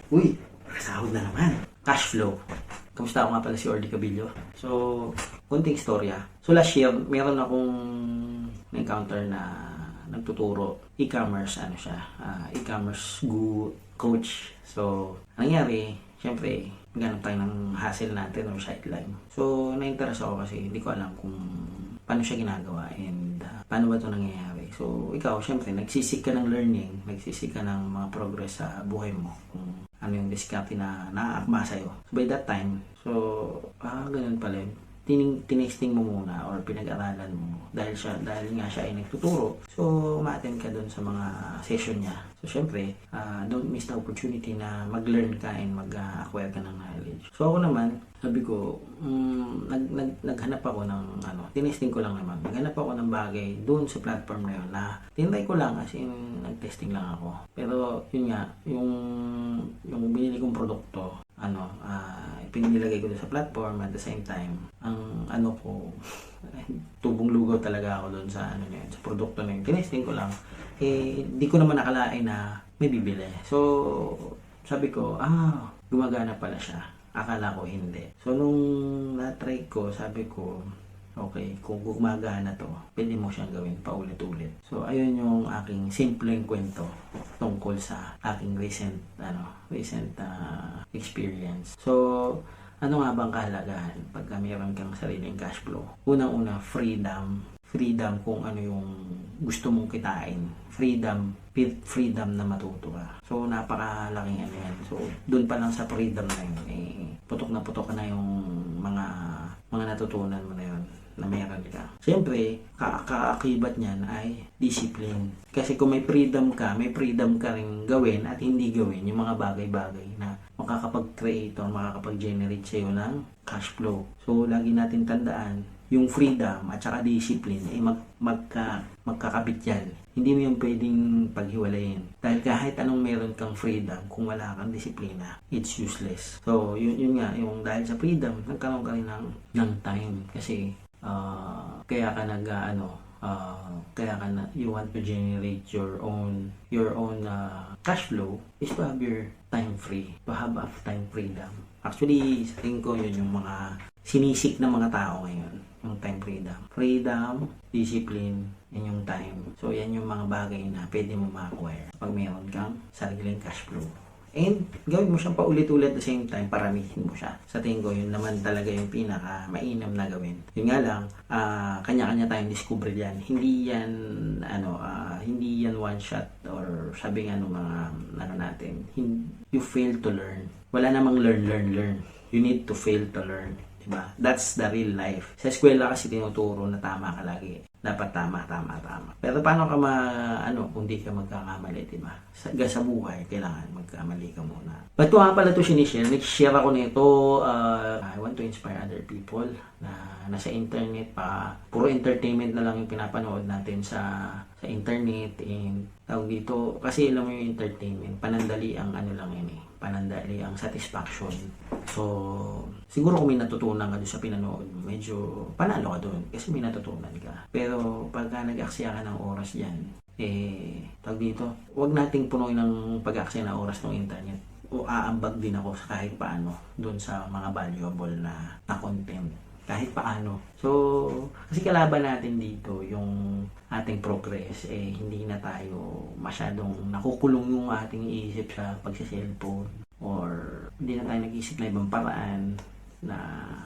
Uy, sahod na naman. Cash flow. Kamusta? Ako nga pala si Orly Cabillo. So, konting istorya. So, last year, meron akong encounter na nagtuturo. E-commerce, e-commerce guru, coach. So, nangyari, syempre, ganun tayo ng hassle natin or sideline. So, na-interest ako kasi hindi ko alam kung paano siya ginagawa and paano ba ito nangyayari. So, ikaw, syempre, nagsisik ka ng learning, nagsisik ka ng mga progress sa buhay mo. Kung ano yung diskarte na naaakma sa'yo. So, by that time, ganun pala yun. Tinesting mo muna or pinag-aralan mo dahil nga siya ay nagtuturo. So, ma-attend ka dun sa mga session niya. So, syempre, don't miss the opportunity na mag-learn ka and mag-acquire ka ng knowledge. So, ako naman, sabi ko, naghanap ako ng, tinesting ko lang naman. Naghanap ako ng bagay dun sa platform na yun na tinry ko lang as in, nag-testing lang ako. Pero, yun nga, yung binili kong produkto, pinilagay ko doon sa platform at the same time, tubong lugaw talaga ako doon sa sa produkto na yun. Tinesting ko lang. Di ko naman nakalain na may bibili. So, sabi ko, gumagana pala siya. Akala ko hindi. So, nung na-try ko, sabi ko, okay, kung gumagana to, pwede mo siyang gawin paulit-ulit. So, ayun yung aking simpleng kwento tungkol sa aking recent experience. So, ano nga bang kahalagahan pagka mayroon kang sariling cash flow? Unang-una, freedom. Freedom kung ano yung gusto mong kitain. Freedom na matuto ka. So, napakalaking yan. So, dun pa lang sa freedom na yun, putok ka na yung mga natutunan mo na yun na meron ka. Siyempre, kaakibat niyan ay discipline. Kasi kung may freedom ka rin gawin at hindi gawin yung mga bagay-bagay na makakapag-create o makakapag-generate sa'yo ng cash flow. So, lagi natin tandaan, yung freedom at saka discipline ay magkakabit yan. Hindi mo yung pwedeng paghiwalayin. Dahil kahit anong meron kang freedom, kung wala kang disiplina, it's useless. So, yun nga, yung dahil sa freedom, nagkaroon ka rin ng time. Kasi, kaya you want to generate your own cash flow is to have your time free, to have time freedom. Actually, sa tingin ko yun yung mga sinisik ng mga tao ngayon, yung time freedom, discipline, and yung time. So yan yung mga bagay na pwede mo ma-acquire pag mayroon kang sariling cash flow. And gawin mo siyang paulit-ulit at the same time, paramihin mo siya. Sa tingin ko, yun naman talaga yung pinaka-mainam na gawin. Yun nga lang, kanya-kanya tayong discover yan. Hindi yan one shot or sabi nga nung mga natin, you fail to learn. Wala namang learn. You need to fail to learn. Diba? That's the real life. Sa eskwela kasi tinuturo na tama ka lagi. Dapat tama. Pero paano ka kung di ka magkakamali, diba? Sa buhay, kailangan magkamali ka muna. But kung pala ito sinishare, nag-share ako nito, I want to inspire other people na nasa internet pa. Puro entertainment na lang yung pinapanood natin sa internet. And tawag dito, kasi alam mo yung entertainment, panandali ang panandali ang satisfaction. So, siguro kung may natutunan ka doon sa pinanood mo, medyo panalo ka doon kasi may natutunan ka. Pero pagka nag-aksaya ka ng oras dyan, tawag dito, huwag nating punuin ng pag-aksaya ng oras ng internet. O aambag din ako sa kahit paano doon sa mga valuable na content. Kahit paano. So, kasi kalaban natin dito yung ating progress, hindi na tayo masyadong nakukulong yung ating isip sa pagsa-cellphone or hindi na tayo nag-isip na ibang paraan na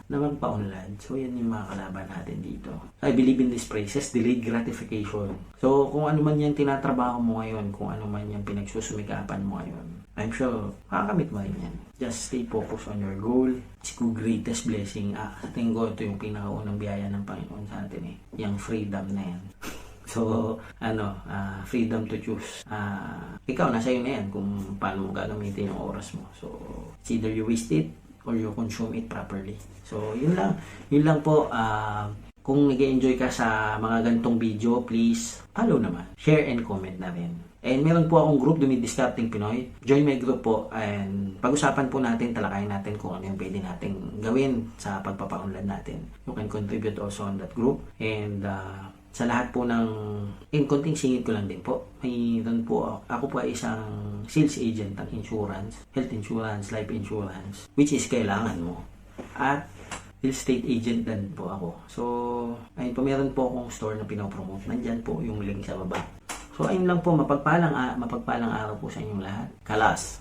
magpa-unlad. So, yan yung mga kalaban natin dito. I believe in these phrases, delayed gratification. So, kung ano man yung tinatrabaho mo ngayon, kung ano man yung pinagsusumikapan mo ngayon, I'm sure, makakamit mo rin yan. Just stay focused on your goal. It's the greatest blessing. Sa tingin ko, ito yung pinakaunang biyaya ng Panginoon sa atin Yung freedom na yan. So, freedom to choose. Ikaw, nasa iyo na yan kung paano mo gagamitin yung oras mo. So, it's either you waste it or you consume it properly. So, yun lang po. Kung nag-enjoy ka sa mga ganitong video, please follow naman. Share and comment na rin. And meron po akong group, Dumidiscarding Pinoy. Join my group po and pag-usapan po natin, talakayin natin kung ano yung pwede natin gawin sa pagpapaunlad natin. You can contribute also on that group. And sa lahat po ng konting singit ko lang din po. Mayroon po ako po ay isang sales agent ng insurance, health insurance, life insurance, which is kailangan mo. At real estate agent din po ako. So, ayun po, meron po akong store na pinopromote. Nandyan po yung link sa baba. So, ayun lang po, mapagpalang araw po sa inyong lahat. Kalas!